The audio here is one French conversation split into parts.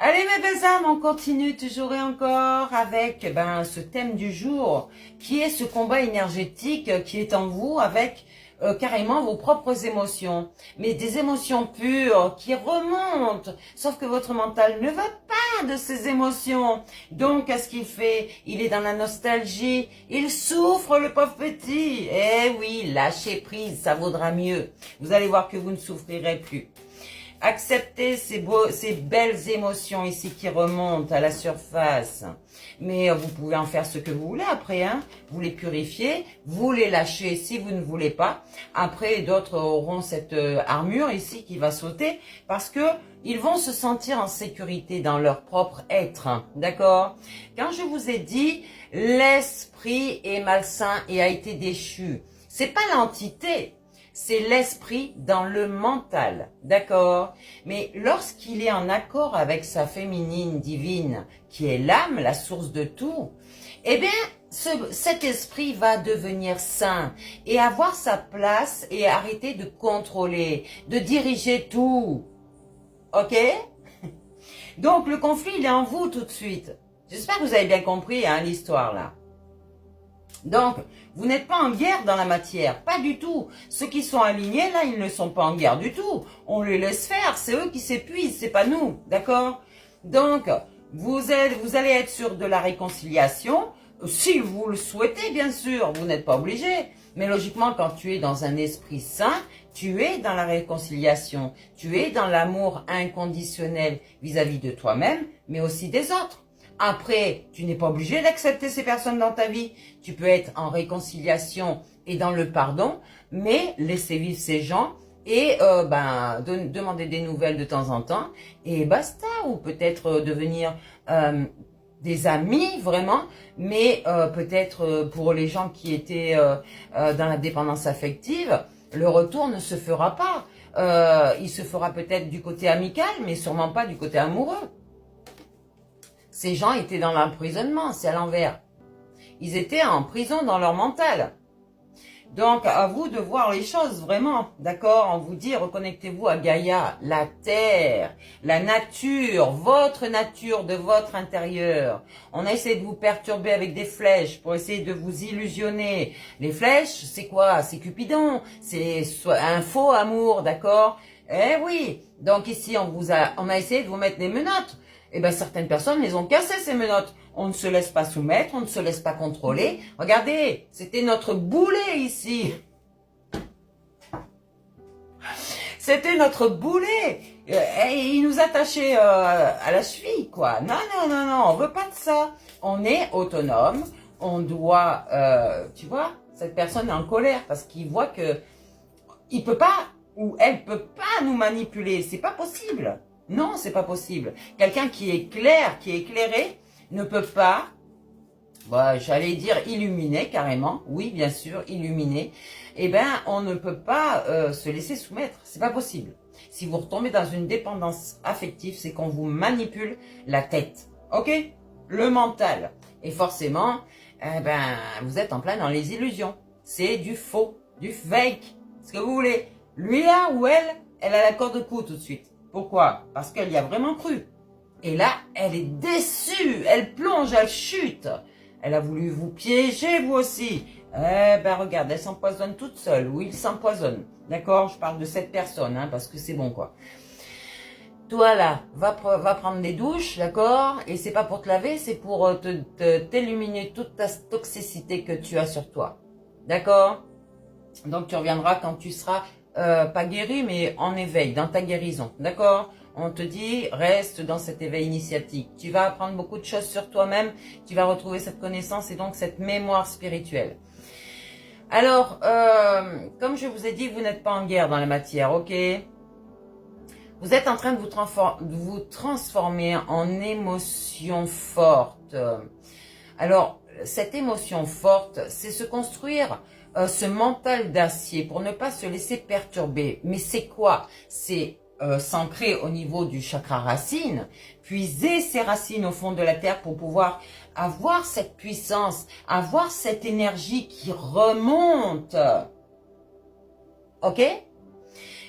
Allez mes belles âmes, on continue toujours et encore avec ce thème du jour qui est ce combat énergétique qui est en vous avec carrément vos propres émotions. Mais des émotions pures qui remontent, sauf que votre mental ne veut pas de ces émotions. Donc qu'est-ce qu'il fait? Il est dans la nostalgie, il souffre le pauvre petit. Eh oui, lâchez prise, ça vaudra mieux. Vous allez voir que vous ne souffrirez plus. Acceptez ces belles émotions ici qui remontent à la surface. Mais vous pouvez en faire ce que vous voulez après. Hein. Vous les purifiez, vous les lâchez si vous ne voulez pas. Après, d'autres auront cette armure ici qui va sauter parce que ils vont se sentir en sécurité dans leur propre être. D'accord? Quand je vous ai dit, l'esprit est malsain et a été déchu. C'est pas l'entité. C'est l'esprit dans le mental, d'accord? Mais lorsqu'il est en accord avec sa féminine divine, qui est l'âme, la source de tout, eh bien, cet esprit va devenir sain et avoir sa place et arrêter de contrôler, de diriger tout. Ok? Donc, le conflit, il est en vous tout de suite. J'espère que vous avez bien compris hein, l'histoire là. Donc, vous n'êtes pas en guerre dans la matière, pas du tout. Ceux qui sont alignés, là, ils ne sont pas en guerre du tout. On les laisse faire, c'est eux qui s'épuisent, c'est pas nous, d'accord? Donc, vous allez être sur de la réconciliation, si vous le souhaitez, bien sûr, vous n'êtes pas obligé. Mais logiquement, quand tu es dans un esprit sain, tu es dans la réconciliation, tu es dans l'amour inconditionnel vis-à-vis de toi-même, mais aussi des autres. Après, tu n'es pas obligé d'accepter ces personnes dans ta vie. Tu peux être en réconciliation et dans le pardon, mais laisser vivre ces gens et demander des nouvelles de temps en temps et basta. Ou peut-être devenir des amis vraiment, mais peut-être pour les gens qui étaient dans la dépendance affective, le retour ne se fera pas. Il se fera peut-être du côté amical, mais sûrement pas du côté amoureux. Ces gens étaient dans l'emprisonnement, c'est à l'envers. Ils étaient en prison dans leur mental. Donc, à vous de voir les choses, vraiment, d'accord? On vous dit, reconnectez-vous à Gaïa, la terre, la nature, votre nature de votre intérieur. On a essayé de vous perturber avec des flèches pour essayer de vous illusionner. Les flèches, c'est quoi? C'est Cupidon, c'est un faux amour, d'accord? Eh oui, donc ici, on a essayé de vous mettre des menottes. Eh bien, certaines personnes les ont cassées, ces menottes. On ne se laisse pas soumettre, on ne se laisse pas contrôler. Regardez, c'était notre boulet ici. C'était notre boulet. Et il nous attachait à la cheville, quoi. Non, non, non, non, on veut pas de ça. On est autonome, on doit, tu vois, cette personne est en colère parce qu'il voit que il peut pas ou elle peut pas nous manipuler. C'est pas possible. Non, c'est pas possible. Quelqu'un qui est clair, qui est éclairé, ne peut pas, j'allais dire illuminé carrément, oui bien sûr, illuminé, eh bien on ne peut pas se laisser soumettre, c'est pas possible. Si vous retombez dans une dépendance affective, c'est qu'on vous manipule la tête, ok? Le mental. Et forcément, vous êtes en plein dans les illusions. C'est du faux, du fake, ce que vous voulez. Lui là ou elle a la corde au cou tout de suite. Pourquoi? Parce qu'elle y a vraiment cru. Et là, elle est déçue, elle plonge, elle chute. Elle a voulu vous piéger, vous aussi. Regarde, elle s'empoisonne toute seule, ou il s'empoisonne. D'accord? Je parle de cette personne, hein, parce que c'est bon, quoi. Toi, là, va prendre des douches, d'accord? Et c'est pas pour te laver, c'est pour t'éliminer toute ta toxicité que tu as sur toi. D'accord? Donc, tu reviendras quand tu seras pas guéri, mais en éveil, dans ta guérison, d'accord? On te dit, reste dans cet éveil initiatique. Tu vas apprendre beaucoup de choses sur toi-même, tu vas retrouver cette connaissance et donc cette mémoire spirituelle. Alors, comme je vous ai dit, vous n'êtes pas en guerre dans la matière, ok? Vous êtes en train de vous transformer en émotion forte. Alors, cette émotion forte, c'est se construire ce mental d'acier pour ne pas se laisser perturber. Mais c'est quoi? C'est s'ancrer au niveau du chakra racine, puiser ses racines au fond de la terre pour pouvoir avoir cette puissance, avoir cette énergie qui remonte. Ok?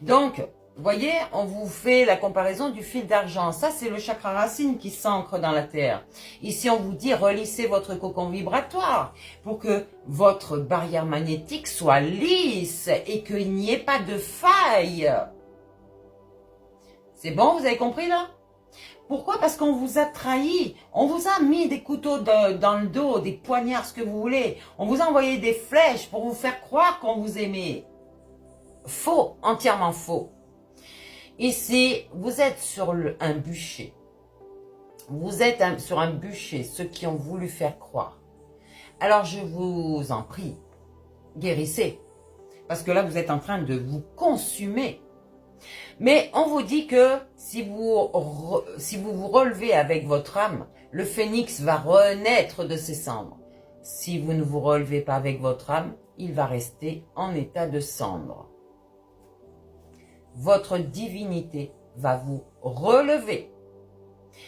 Donc, Vous voyez, on vous fait la comparaison du fil d'argent. Ça, c'est le chakra racine qui s'ancre dans la terre. Ici, on vous dit relissez votre cocon vibratoire pour que votre barrière magnétique soit lisse et qu'il n'y ait pas de faille. C'est bon, vous avez compris là? Pourquoi? Parce qu'on vous a trahi. On vous a mis des couteaux dans le dos, des poignards, ce que vous voulez. On vous a envoyé des flèches pour vous faire croire qu'on vous aimait. Faux, entièrement faux. Ici, vous êtes sur un bûcher. Vous êtes sur un bûcher, ceux qui ont voulu faire croire. Alors, je vous en prie, guérissez. Parce que là, vous êtes en train de vous consumer. Mais on vous dit que si vous vous relevez avec votre âme, le phénix va renaître de ses cendres. Si vous ne vous relevez pas avec votre âme, il va rester en état de cendre. Votre divinité va vous relever.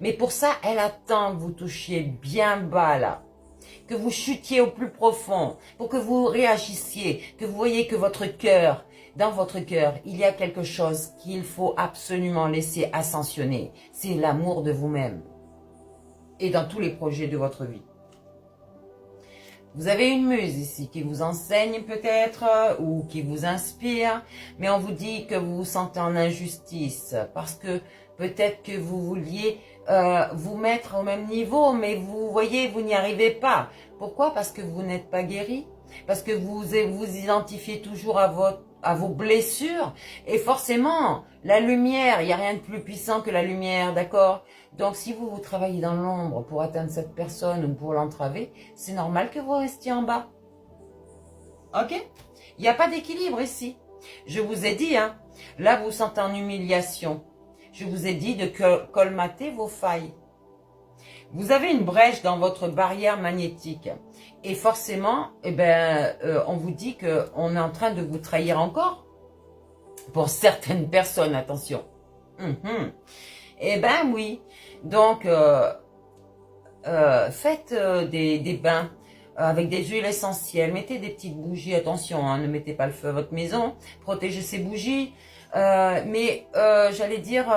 Mais pour ça, elle attend que vous touchiez bien bas là, que vous chutiez au plus profond, pour que vous réagissiez, que vous voyez que votre cœur, dans votre cœur, il y a quelque chose qu'il faut absolument laisser ascensionner. C'est l'amour de vous-même et dans tous les projets de votre vie. Vous avez une muse ici qui vous enseigne peut-être ou qui vous inspire, mais on vous dit que vous vous sentez en injustice parce que peut-être que vous vouliez vous mettre au même niveau, mais vous voyez, vous n'y arrivez pas. Pourquoi? Parce que vous n'êtes pas guéri, parce que vous vous identifiez toujours à vos blessures, et forcément, la lumière, il n'y a rien de plus puissant que la lumière, d'accord? Donc, si vous travaillez dans l'ombre pour atteindre cette personne ou pour l'entraver, c'est normal que vous restiez en bas. Ok? Il n'y a pas d'équilibre ici. Je vous ai dit, hein, là, vous vous sentez en humiliation. Je vous ai dit de colmater vos failles. Vous avez une brèche dans votre barrière magnétique. Et forcément, on vous dit qu'on est en train de vous trahir encore. Pour certaines personnes, attention. Eh ben oui. Donc, faites des bains avec des huiles essentielles. Mettez des petites bougies. Attention, hein, ne mettez pas le feu à votre maison. Protégez ces bougies. J'allais dire...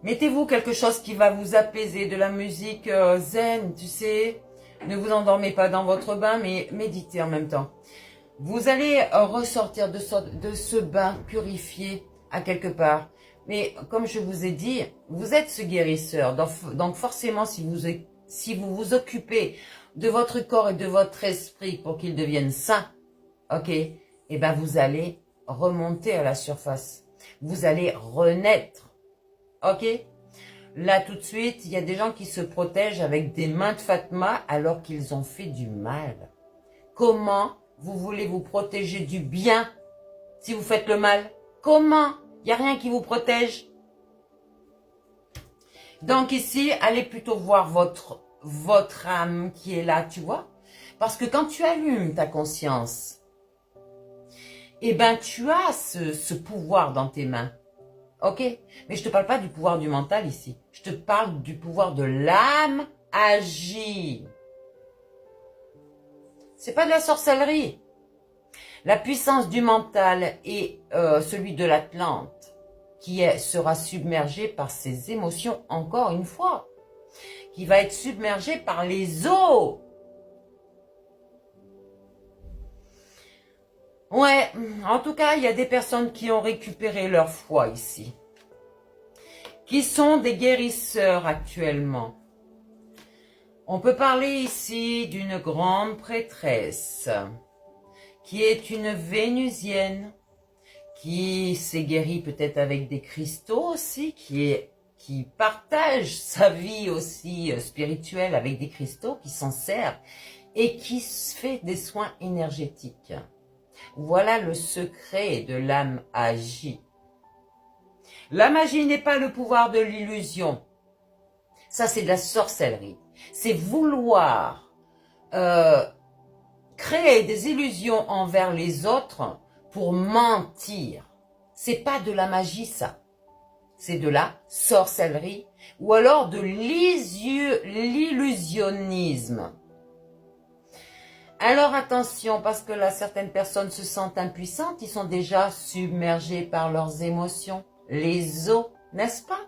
mettez-vous quelque chose qui va vous apaiser, de la musique zen, tu sais. Ne vous endormez pas dans votre bain, mais méditez en même temps. Vous allez ressortir de ce bain purifié à quelque part. Mais comme je vous ai dit, vous êtes ce guérisseur. Donc forcément, si vous vous occupez de votre corps et de votre esprit pour qu'ils deviennent sains, ok, eh ben vous allez remonter à la surface. Vous allez renaître. Ok? Là, tout de suite, il y a des gens qui se protègent avec des mains de Fatma alors qu'ils ont fait du mal. Comment vous voulez vous protéger du bien si vous faites le mal? Comment? Il n'y a rien qui vous protège. Donc ici, allez plutôt voir votre âme qui est là, tu vois? Parce que quand tu allumes ta conscience, eh ben tu as ce pouvoir dans tes mains. Ok? Mais je te parle pas du pouvoir du mental ici. Je te parle du pouvoir de l'âme agie. C'est pas de la sorcellerie. La puissance du mental et celui de l'Atlante qui sera submergé par ses émotions encore une fois. Qui va être submergé par les eaux. Ouais, en tout cas, il y a des personnes qui ont récupéré leur foi ici. Qui sont des guérisseurs actuellement. On peut parler ici d'une grande prêtresse qui est une vénusienne, qui s'est guérie peut-être avec des cristaux aussi, qui partage sa vie aussi spirituelle avec des cristaux, qui s'en sert et qui fait des soins énergétiques. Voilà le secret de l'âme agie. La magie n'est pas le pouvoir de l'illusion. Ça, c'est de la sorcellerie. C'est vouloir créer des illusions envers les autres pour mentir. C'est pas de la magie, ça. C'est de la sorcellerie ou alors de l'illusionnisme. Alors attention, parce que là, certaines personnes se sentent impuissantes, ils sont déjà submergés par leurs émotions, les eaux, n'est-ce pas?